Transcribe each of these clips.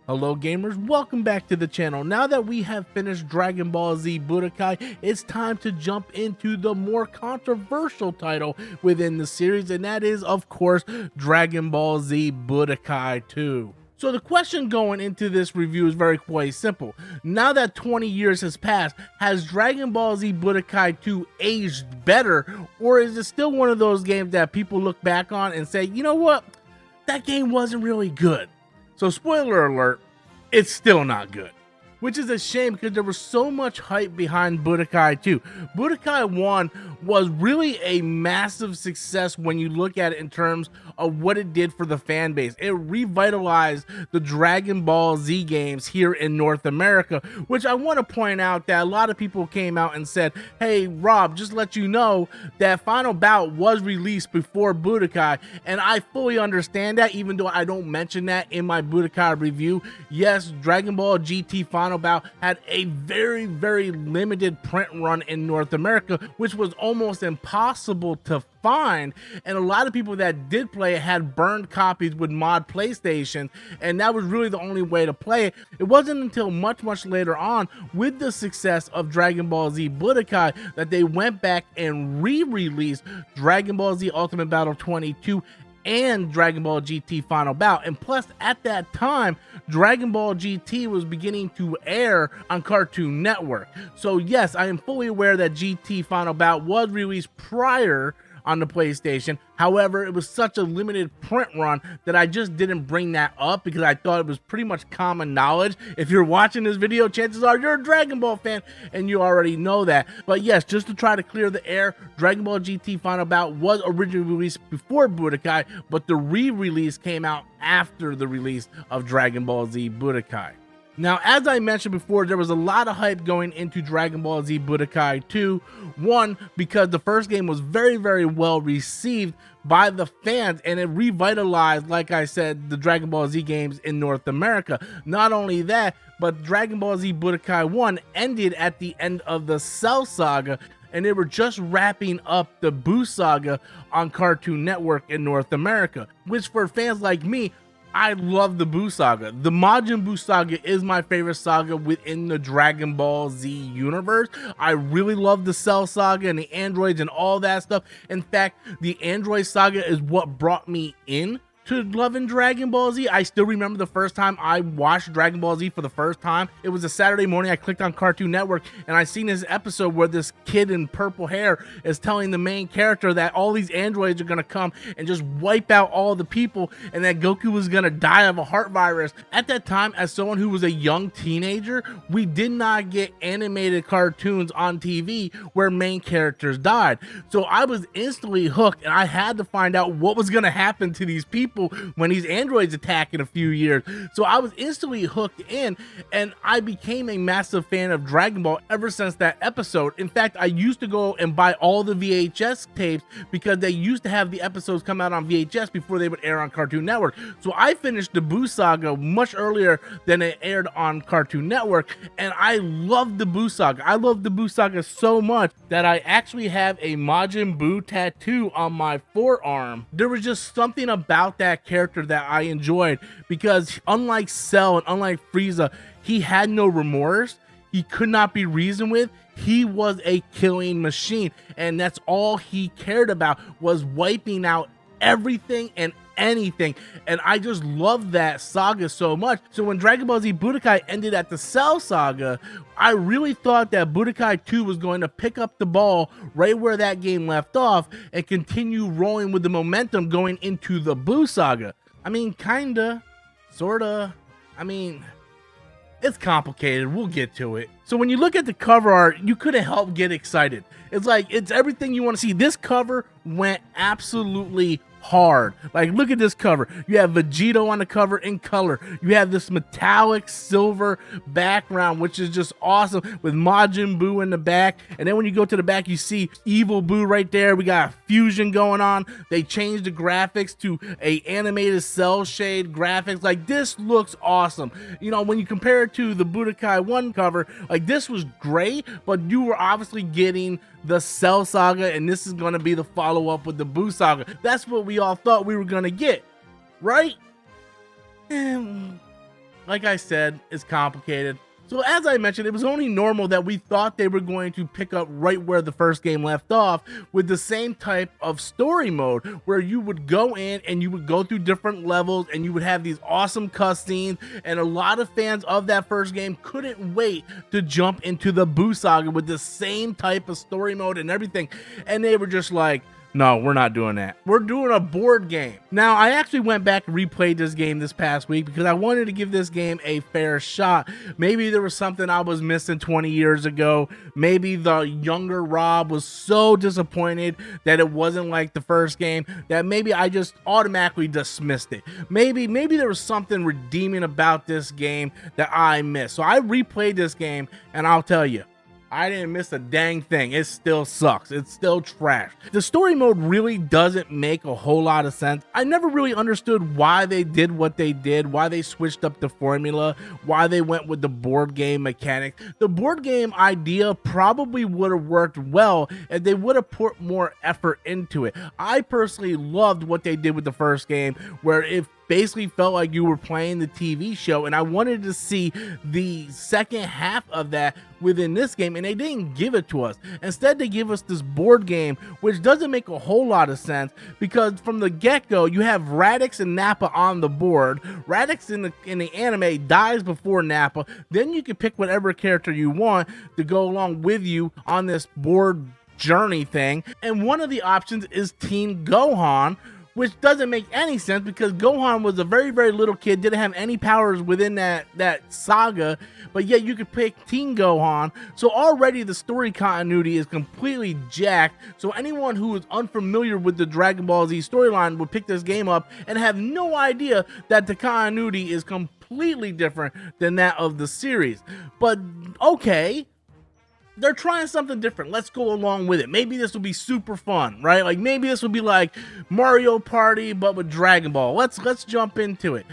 Hello gamers, welcome back to the channel. Now that we have finished Dragon Ball Z Budokai, it's time to jump into the more controversial title within the series, and that is, of course, Dragon Ball Z Budokai 2. So the question going into this review is very quite simple. Now that 20 years has passed, has Dragon Ball Z Budokai 2 aged better, or is it still one of those games that people look back on and say, you know what, that game wasn't really good? So spoiler alert, it's still not good. Which is a shame because there was so much hype behind Budokai 2. Budokai 1 was really a massive success when you look at it in terms of what it did for the fan base. It revitalized the Dragon Ball Z games here in North America, which I want to point out that a lot of people came out and said, hey Rob, just let you know that Final Bout was released before Budokai, and I fully understand that, even though I don't mention that in my Budokai review. Yes, Dragon Ball GT Final Bout had a very limited print run in North America, which was almost impossible to find, and a lot of people that did play it had burned copies with mod PlayStation, and that was really the only way to play it. It wasn't until much later on, with the success of Dragon Ball Z Budokai, that they went back and re-released Dragon Ball Z Ultimate Battle 22 and Dragon Ball GT Final Bout. And plus, at that time, Dragon Ball GT was beginning to air on Cartoon Network. So yes, I am fully aware that GT Final Bout was released prior on the PlayStation. However, it was such a limited print run that I just didn't bring that up because I thought it was pretty much common knowledge. If you're watching this video, chances are you're a Dragon Ball fan and you already know that. But yes, just to try to clear the air, Dragon Ball GT Final Bout was originally released before Budokai, but the re-release came out after the release of Dragon Ball Z Budokai. Now, as I mentioned before, there was a lot of hype going into Dragon Ball Z Budokai 2. One, because the first game was very well received by the fans, and it revitalized, like I said, the Dragon Ball Z games in North America. Not only that, but Dragon Ball Z Budokai 1 ended at the end of the Cell Saga, and they were just wrapping up the Buu Saga on Cartoon Network in North America, which for fans like me, I love the Buu Saga. The Majin Buu Saga is my favorite saga within the Dragon Ball Z universe. I really love the Cell Saga and the androids and all that stuff. In fact, the Android Saga is what brought me in to loving Dragon Ball Z. I still remember the first time I watched Dragon Ball Z for the first time. It was a Saturday morning. I clicked on Cartoon Network and I seen this episode where this kid in purple hair is telling the main character that all these androids are gonna come and just wipe out all the people, and that Goku was gonna die of a heart virus. At that time, as someone who was a young teenager, we did not get animated cartoons on TV where main characters died. So I was instantly hooked, and I had to find out what was gonna happen to these people when these androids attack in a few years. So I was instantly hooked in, and I became a massive fan of Dragon Ball ever since that episode. In fact, I used to go and buy all the VHS tapes because they used to have the episodes come out on VHS before they would air on Cartoon Network. So I finished the Buu Saga much earlier than it aired on Cartoon Network, and I loved the Buu Saga. I loved the Buu Saga so much that I actually have a Majin Buu tattoo on my forearm. There was just something about that character that I enjoyed, because unlike Cell and unlike Frieza, he had no remorse. He could not be reasoned with. He was a killing machine, and that's all he cared about, was wiping out everything and anything. And I just love that saga so much. So when Dragon Ball Z Budokai ended at the Cell Saga, I really thought that Budokai 2 was going to pick up the ball right where that game left off and continue rolling with the momentum going into the Buu Saga. I mean, kinda, sorta, I mean, it's complicated. We'll get to it. So when you look at the cover art, you couldn't help get excited. It's like, it's everything you want to see. This cover went absolutely hard. Like, look at this cover. You have Vegito on the cover in color. You have this metallic silver background, which is just awesome, with Majin Buu in the back. And then when you go to the back, you see Evil Buu right there. We got a fusion going on. They changed the graphics to a animated cell shade graphics. Like, this looks awesome. You know, when you compare it to the Budokai 1 cover, like, this was great, but you were obviously getting the Cell Saga, and this is going to be the follow-up with the Buu Saga. That's what we all thought we were going to get, right? like I said, is complicated. So as I mentioned, it was only normal that we thought they were going to pick up right where the first game left off with the same type of story mode where you would go in and you would go through different levels and you would have these awesome cutscenes, and a lot of fans of that first game couldn't wait to jump into the Boo Saga with the same type of story mode and everything, and they were just like, no, we're not doing that. We're doing a board game. Now, I actually went back and replayed this game this past week because I wanted to give this game a fair shot. Maybe there was something I was missing 20 years ago. Maybe the younger Rob was so disappointed that it wasn't like the first game that maybe I just automatically dismissed it. Maybe there was something redeeming about this game that I missed. So I replayed this game, and I'll tell you, I didn't miss a dang thing. It still sucks. It's still trash. The story mode really doesn't make a whole lot of sense. I never really understood why they did what they did, why they switched up the formula, why they went with the board game mechanic. The board game idea probably would have worked well if they would have put more effort into it. I personally loved what they did with the first game, where it basically felt like you were playing the TV show, and I wanted to see the second half of that within this game, and they didn't give it to us. Instead, they give us this board game, which doesn't make a whole lot of sense because from the get-go, you have Radix and Nappa on the board. Radix in the anime dies before Nappa. Then you can pick whatever character you want to go along with you on this board journey thing, and one of the options is Teen Gohan, which doesn't make any sense because Gohan was a very, very little kid, didn't have any powers within that saga, but yet you could pick Teen Gohan. So already the story continuity is completely jacked. So anyone who is unfamiliar with the Dragon Ball Z storyline would pick this game up and have no idea that the continuity is completely different than that of the series. But okay, they're trying something different. Let's go along with it. Maybe this will be super fun, right? Like maybe this will be like Mario Party, but with Dragon Ball. Let's jump into it.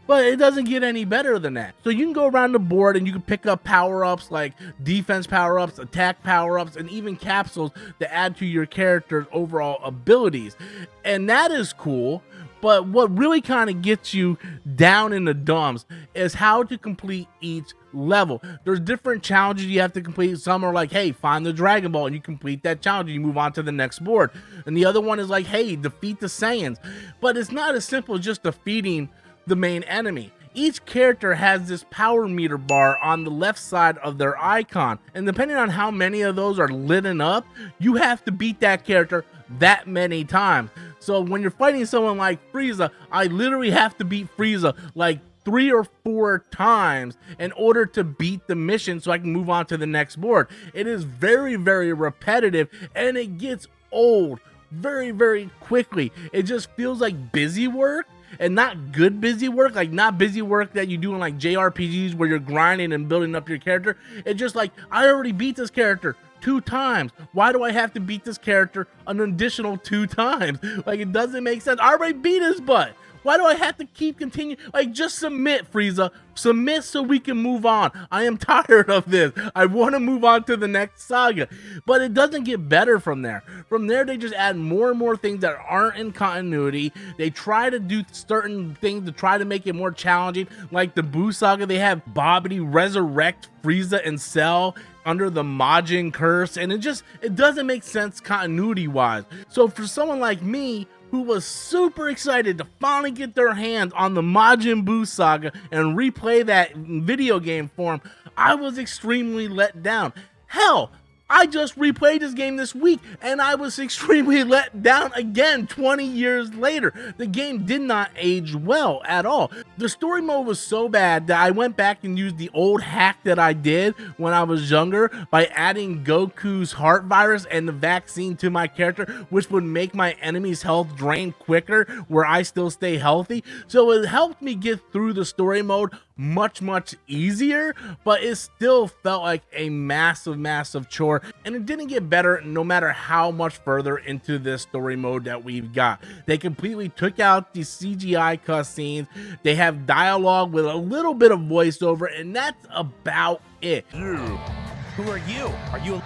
But it doesn't get any better than that. So you can go around the board and you can pick up power-ups like defense power-ups, attack power-ups, and even capsules to add to your character's overall abilities. And that is cool. But what really kind of gets you down in the dumps is how to complete each level. There's different challenges you have to complete. Some are like, hey, find the Dragon Ball, and you complete that challenge and you move on to the next board. And the other one is like, hey, defeat the Saiyans. But it's not as simple as just defeating the main enemy. Each character has this power meter bar on the left side of their icon, and depending on how many of those are lit up, you have to beat that character that many times. So when you're fighting someone like Frieza, I literally have to beat Frieza like 3 or 4 times in order to beat the mission so I can move on to the next board. It is very, very repetitive, and it gets old very, very quickly. It just feels like busy work, and not good busy work, like not busy work that you do in like JRPGs where you're grinding and building up your character. It's just like, I already beat this character 2 times. Why do I have to beat this character an additional 2 times? Like, it doesn't make sense. I already beat his butt. Why do I have to keep continuing? Like, just submit, Frieza. Submit so we can move on. I am tired of this. I want to move on to the next saga. But it doesn't get better from there. From there, they just add more and more things that aren't in continuity. They try to do certain things to try to make it more challenging. Like the Boo Saga, they have Babidi resurrect Frieza and Cell under the Majin curse. And it doesn't make sense continuity-wise. So for someone like me, who was super excited to finally get their hands on the Majin Buu saga and replay that video game form, I was extremely let down. Hell, I just replayed this game this week and I was extremely let down again 20 years later. The game did not age well at all. The story mode was so bad that I went back and used the old hack that I did when I was younger by adding Goku's heart virus and the vaccine to my character, which would make my enemy's health drain quicker where I still stay healthy. So it helped me get through the story mode much easier, but it still felt like a massive chore, and it didn't get better no matter how much further into this story mode that we've got. They completely took out the CGI cutscenes. They have dialogue with a little bit of voiceover, and that's about it. You. Who are you? Are you?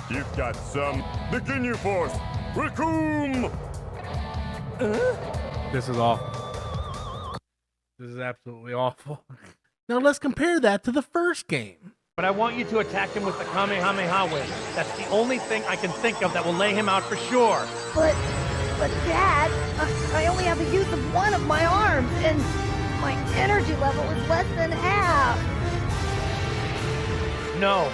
You've got some. The Ginyu Force. Raccoon. This is awful. This is absolutely awful. Now let's compare that to the first game. But I want you to attack him with the Kamehameha wave. That's the only thing I can think of that will lay him out for sure. But Dad, I only have the use of one of my arms, and my energy level is less than half. No.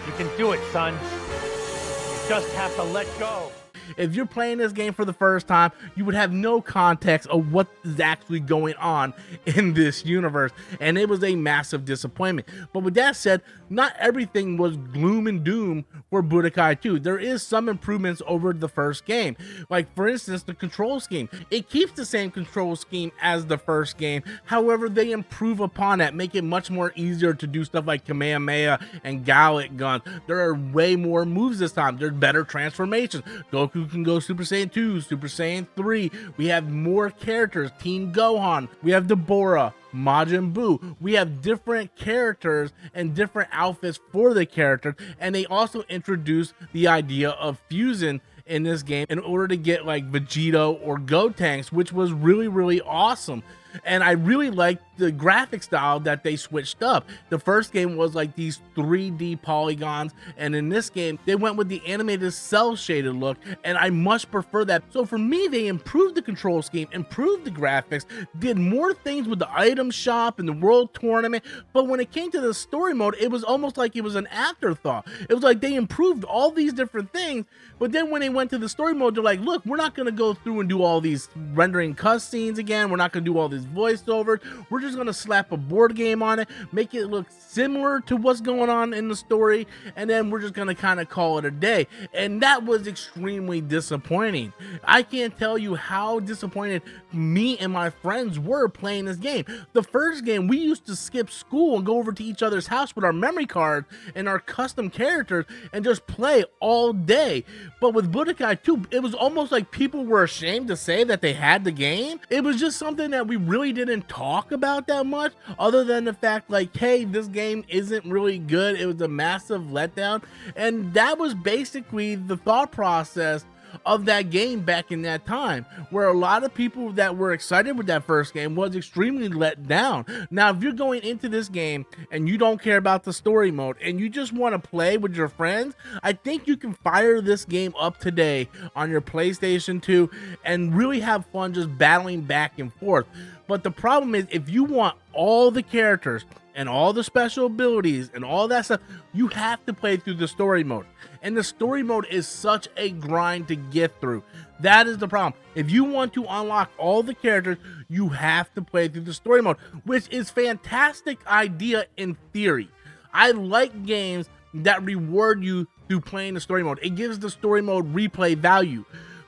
You can do it, son. You just have to let go. If you're playing this game for the first time, you would have no context of what is actually going on in this universe, and it was a massive disappointment. But with that said, not everything was gloom and doom for Budokai 2. There is some improvements over the first game. Like, for instance, the control scheme. It keeps the same control scheme as the first game. However, they improve upon that, make it much more easier to do stuff like Kamehameha and Gallic guns. There are way more moves this time. There's better transformations. Goku can go Super Saiyan 2, Super Saiyan 3. We have more characters. Team Gohan. We have Deborah, Majin Buu. We have different characters and different outfits for the characters, and they also introduced the idea of fusing in this game in order to get like Vegito or Gotenks, which was really awesome. And I really liked the graphic style that they switched up. The first game was like these 3D polygons, and in this game they went with the animated cell shaded look, and I much prefer that. So for me, they improved the control scheme, improved the graphics, did more things with the item shop and the world tournament. But when it came to the story mode, it was almost like it was an afterthought. It was like they improved all these different things, but then when they went to the story mode, they're like, look, we're not going to go through and do all these rendering cutscenes again. We're not going to do all these voiceovers. We're just going to slap a board game on it, make it look similar to what's going on in the story, and then we're just going to kind of call it a day. And that was extremely disappointing. I can't tell you how disappointed me and my friends were playing this game. The first game, we used to skip school and go over to each other's house with our memory cards and our custom characters and just play all day. But with Budokai 2, it was almost like people were ashamed to say that they had the game. It was just something that we really didn't talk about that much, other than the fact like, hey, this game isn't really good. It was a massive letdown. And that was basically the thought process of that game back in that time, where a lot of people that were excited with that first game was extremely let down. Now, if you're going into this game and you don't care about the story mode and you just want to play with your friends, I think you can fire this game up today on your PlayStation 2 and really have fun just battling back and forth. But the problem is, if you want all the characters and all the special abilities and all that stuff, you have to play through the story mode. And the story mode is such a grind to get through. That is the problem. If you want to unlock all the characters, you have to play through the story mode, which is fantastic idea in theory. I like games that reward you through playing the story mode. It gives the story mode replay value.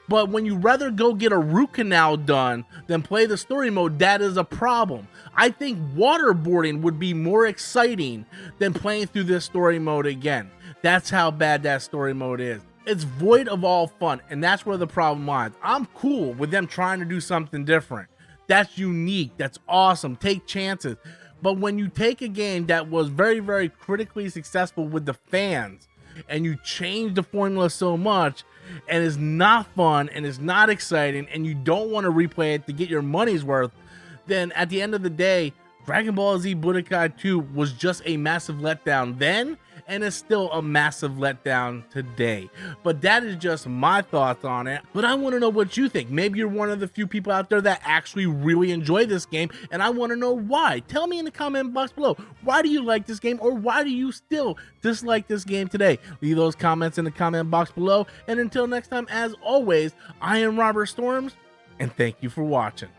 But when you rather go get a root canal done than play the story mode, that is a problem. I think waterboarding would be more exciting than playing through this story mode again. That's how bad that story mode is. It's void of all fun, and that's where the problem lies. I'm cool with them trying to do something different. That's unique. That's awesome. Take chances. But when you take a game that was very critically successful with the fans, and you change the formula so much, and it's not fun and it's not exciting, and you don't want to replay it to get your money's worth, then at the end of the day, Dragon Ball Z Budokai 2 was just a massive letdown then, and it's still a massive letdown today. But that is just my thoughts on it. But I want to know what you think. Maybe you're one of the few people out there that actually really enjoy this game, and I want to know why. Tell me in the comment box below. Why do you like this game, or why do you still dislike this game today? Leave those comments in the comment box below. And until next time, as always, I am Robert Storms, and thank you for watching.